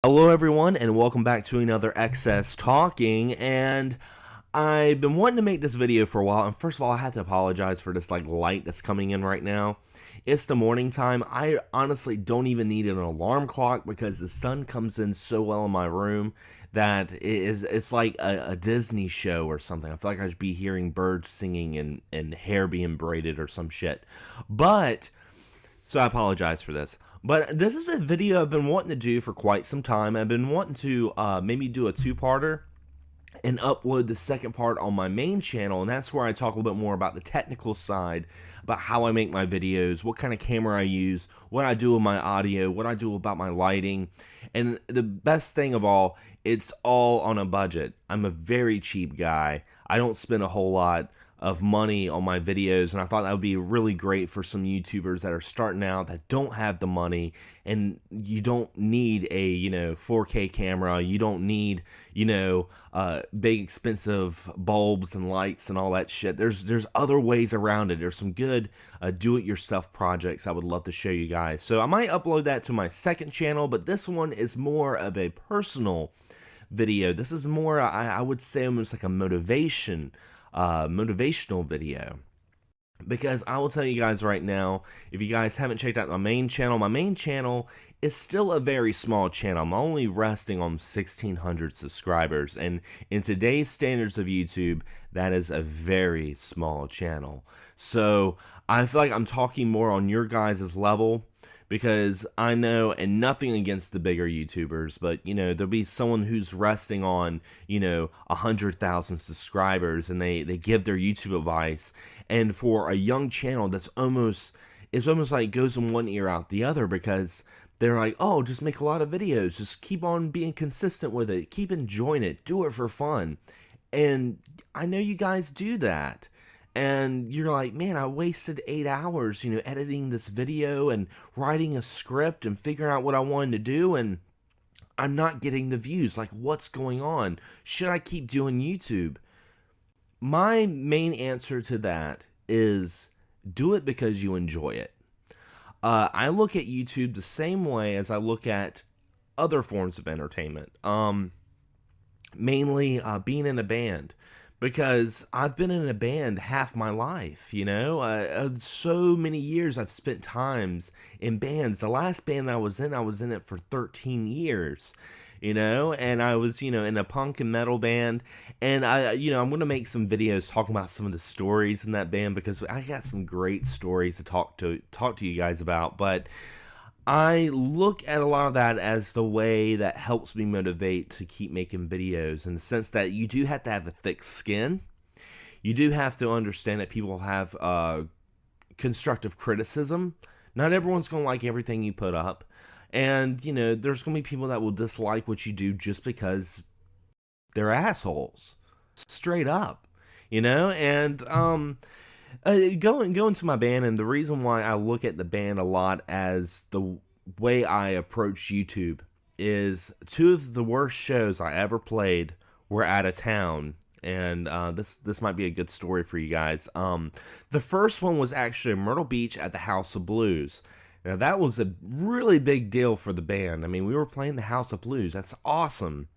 Hello everyone and welcome back to another Excess Talking. And I've been wanting to make this video for a while, and first of all I have to apologize for this light that's coming in right now. It's the morning time. I honestly don't even need an alarm clock because the sun comes in so well in my room that it's like a Disney show or something. I feel like I should be hearing birds singing and hair being braided or some shit. So I apologize for this. But this is a video I've been wanting to do for quite some time. I've been wanting to maybe do a two-parter and upload the second part on my main channel, and that's where I talk a little bit more about the technical side, about how I make my videos, what kind of camera I use, what I do with my audio, what I do about my lighting, and the best thing of all, it's all on a budget. I'm a very cheap guy. I don't spend a whole lot of money on my videos, and I thought that would be really great for some YouTubers that are starting out that don't have the money, and you don't need a 4K camera, you don't need big expensive bulbs and lights and all that shit. There's other ways around it. There's some good do-it-yourself projects I would love to show you guys. So I might upload that to my second channel, but this one is more of a personal video. This is more, I would say, almost like a motivational video, because I will tell you guys right now, if you guys haven't checked out my main channel is still a very small channel. I'm only resting on 1,600 subscribers, and in today's standards of YouTube, that is a very small channel. So I feel like I'm talking more on your guys' level, because I know, and nothing against the bigger YouTubers, but there'll be someone who's resting on 100,000 subscribers, and they give their YouTube advice, and for a young channel, it's almost like goes in one ear out the other, because they're like, oh, just make a lot of videos, just keep on being consistent with it, keep enjoying it, do it for fun. And I know you guys do that. And you're like, man, I wasted 8 hours, editing this video and writing a script and figuring out what I wanted to do, and I'm not getting the views. Like, what's going on? Should I keep doing YouTube? My main answer to that is do it because you enjoy it. I look at YouTube the same way as I look at other forms of entertainment. Mainly being in a band, because I've been in a band half my life, so many years I've spent times in bands. The last band I was in it for 13 years, and I was, in a punk and metal band, and I'm going to make some videos talking about some of the stories in that band, because I got some great stories to talk to you guys about. But I look at a lot of that as the way that helps me motivate to keep making videos, in the sense that you do have to have a thick skin. You do have to understand that people have constructive criticism. Not everyone's going to like everything you put up. And, there's going to be people that will dislike what you do just because they're assholes. Straight up. And going to my band, and the reason why I look at the band a lot as the way I approach YouTube is two of the worst shows I ever played were out of town, and this might be a good story for you guys. The first one was actually in Myrtle Beach at the House of Blues. Now that was a really big deal for the band. I mean, we were playing the House of Blues. That's awesome.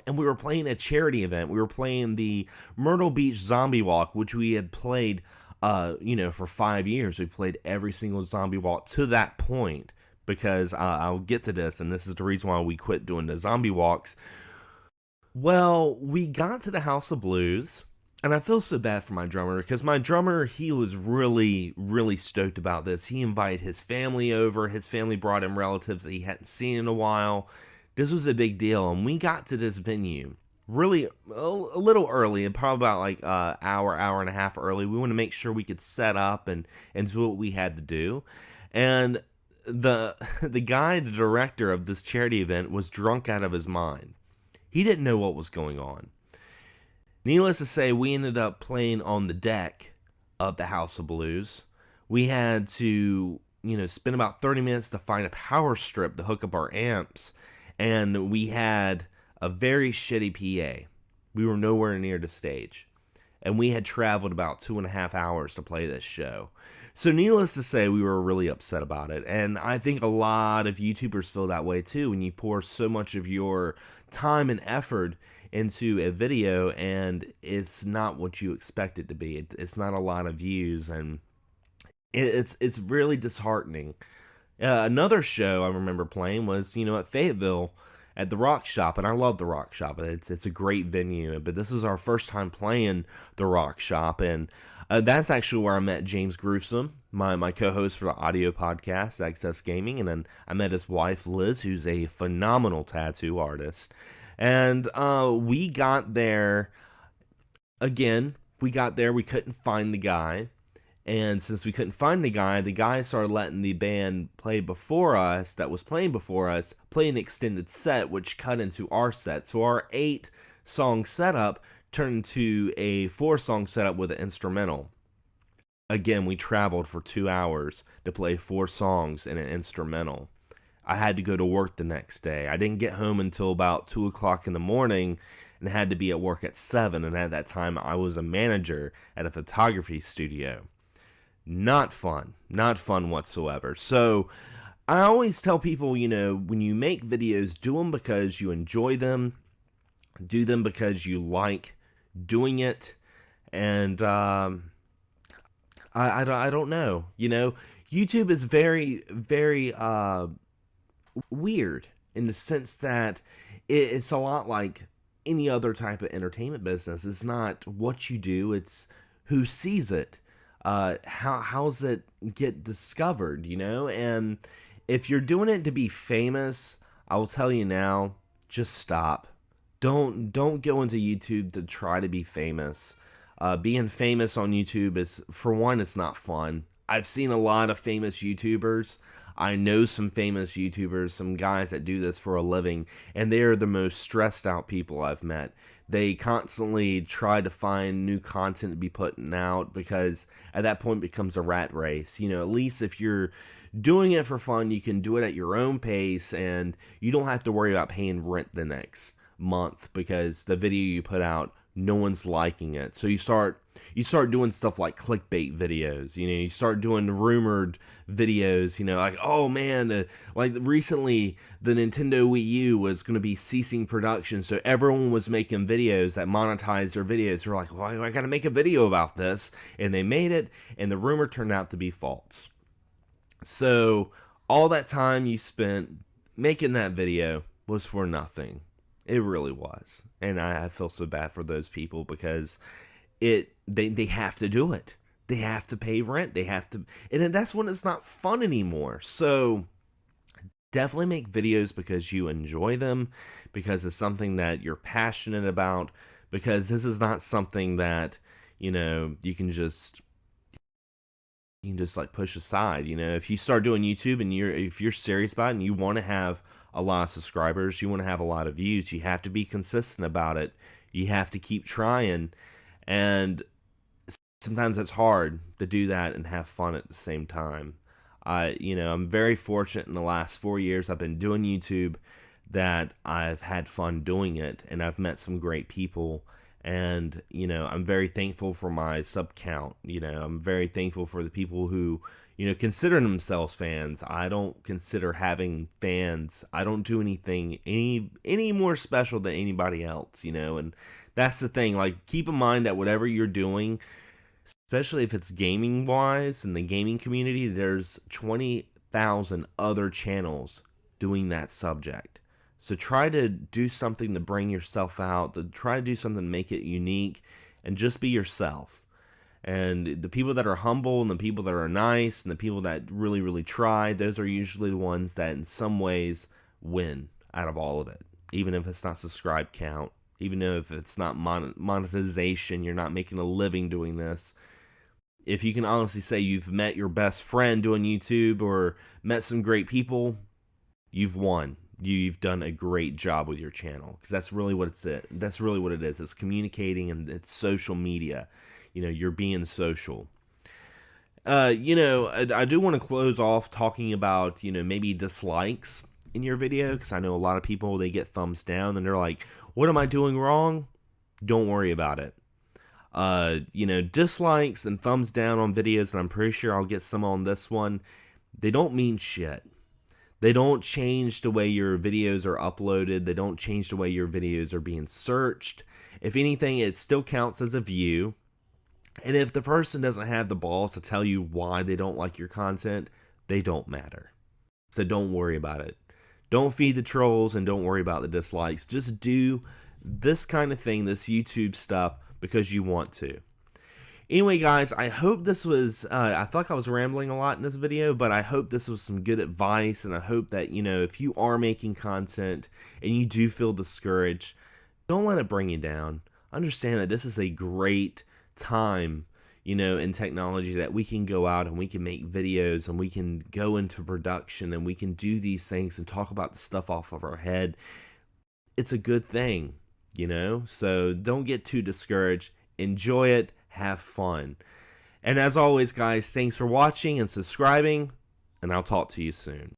And we were playing a charity event. We were playing the Myrtle Beach Zombie Walk, which we had played, for 5 years. We played every single zombie walk to that point, because I'll get to this, and this is the reason why we quit doing the zombie walks. Well, we got to the House of Blues, and I feel so bad for my drummer, because my drummer, he was really, really stoked about this. He invited his family over. His family brought in relatives that he hadn't seen in a while. This was a big deal, and we got to this venue really a little early, and probably about like an hour and a half early. We wanted to make sure we could set up and do what we had to do. And the guy, the director of this charity event, was drunk out of his mind. He didn't know what was going on. Needless to say, we ended up playing on the deck of the House of Blues. We had to, spend about 30 minutes to find a power strip to hook up our amps. And we had a very shitty PA. We were nowhere near the stage. and we had traveled about 2.5 hours to play this show. So needless to say, we were really upset about it. And I think a lot of YouTubers feel that way too when you pour so much of your time and effort into a video and it's not what you expect it to be. It's not a lot of views, and it's really disheartening. Another show I remember playing was, at Fayetteville at the Rock Shop, and I love the Rock Shop. It's a great venue, but this is our first time playing the Rock Shop, and that's actually where I met James Gruesome, my co-host for the audio podcast, Access Gaming, and then I met his wife, Liz, who's a phenomenal tattoo artist. And we got there, again, we couldn't find the guy. And since we couldn't find the guy started letting the band play before us, that was playing before us, play an extended set, which cut into our set. So our 8-song setup turned into a 4-song setup with an instrumental. Again, we traveled for 2 hours to play 4 songs in an instrumental. I had to go to work the next day. I didn't get home until about 2 o'clock in the morning and had to be at work at 7. And at that time, I was a manager at a photography studio. Not fun whatsoever. So I always tell people, when you make videos, do them because you enjoy them, do them because you like doing it. And I don't know, YouTube is very, very weird in the sense that it's a lot like any other type of entertainment business. It's not what you do, it's who sees it. How's it get discovered, And if you're doing it to be famous, I will tell you now, just stop. Don't go into YouTube to try to be famous. Being famous on YouTube is, for one, it's not fun. I've seen a lot of famous YouTubers. I know some famous YouTubers, some guys that do this for a living, and they are the most stressed out people I've met. They constantly try to find new content to be putting out because at that point it becomes a rat race. At least if you're doing it for fun, you can do it at your own pace and you don't have to worry about paying rent the next month because the video you put out, no one's liking it. So you start doing stuff like clickbait videos. You start doing rumored videos. Like, oh man, like recently the Nintendo Wii U was going to be ceasing production, so everyone was making videos that monetized their videos. They're like, well, I got to make a video about this, and they made it, and the rumor turned out to be false. So all that time you spent making that video was for nothing. It really was. And I feel so bad for those people because they have to do it. They have to pay rent. They have to, and that's when it's not fun anymore. So definitely make videos because you enjoy them, because it's something that you're passionate about, because this is not something that, you can just like push aside. If you start doing YouTube and if you're serious about it and you want to have a lot of subscribers, you want to have a lot of views, you have to be consistent about it. You have to keep trying, and sometimes it's hard to do that and have fun at the same time. I'm very fortunate in the last 4 years I've been doing YouTube that I've had fun doing it, and I've met some great people. And, I'm very thankful for my sub count. I'm very thankful for the people who, consider themselves fans. I don't consider having fans. I don't do anything any more special than anybody else, and that's the thing. Like, keep in mind that whatever you're doing, especially if it's gaming wise in the gaming community, there's 20,000 other channels doing that subject. So try to do something to bring yourself out, to try to do something to make it unique, and just be yourself. And the people that are humble and the people that are nice and the people that really, really try, those are usually the ones that in some ways win out of all of it. Even if it's not subscribe count, even if it's not monetization, you're not making a living doing this. If you can honestly say you've met your best friend doing YouTube or met some great people, you've won. You've done a great job with your channel, because that's really what that's really what it is. It's communicating, and it's social media. You're being social. I do want to close off talking about, maybe dislikes in your video, because I know a lot of people, they get thumbs down and they're like, what am I doing wrong? Don't worry about it. dislikes and thumbs down on videos, and I'm pretty sure I'll get some on this one. They don't mean shit. They don't change the way your videos are uploaded. They don't change the way your videos are being searched. If anything, it still counts as a view. And if the person doesn't have the balls to tell you why they don't like your content, they don't matter. So don't worry about it. Don't feed the trolls and don't worry about the dislikes. Just do this kind of thing, this YouTube stuff, because you want to. Anyway, guys, I hope this was, I feel like I was rambling a lot in this video, but I hope this was some good advice, and I hope that, if you are making content and you do feel discouraged, don't let it bring you down. Understand that this is a great time, in technology, that we can go out and we can make videos and we can go into production and we can do these things and talk about the stuff off of our head. It's a good thing, so don't get too discouraged. Enjoy it. Have fun. And as always, guys, thanks for watching and subscribing, and I'll talk to you soon.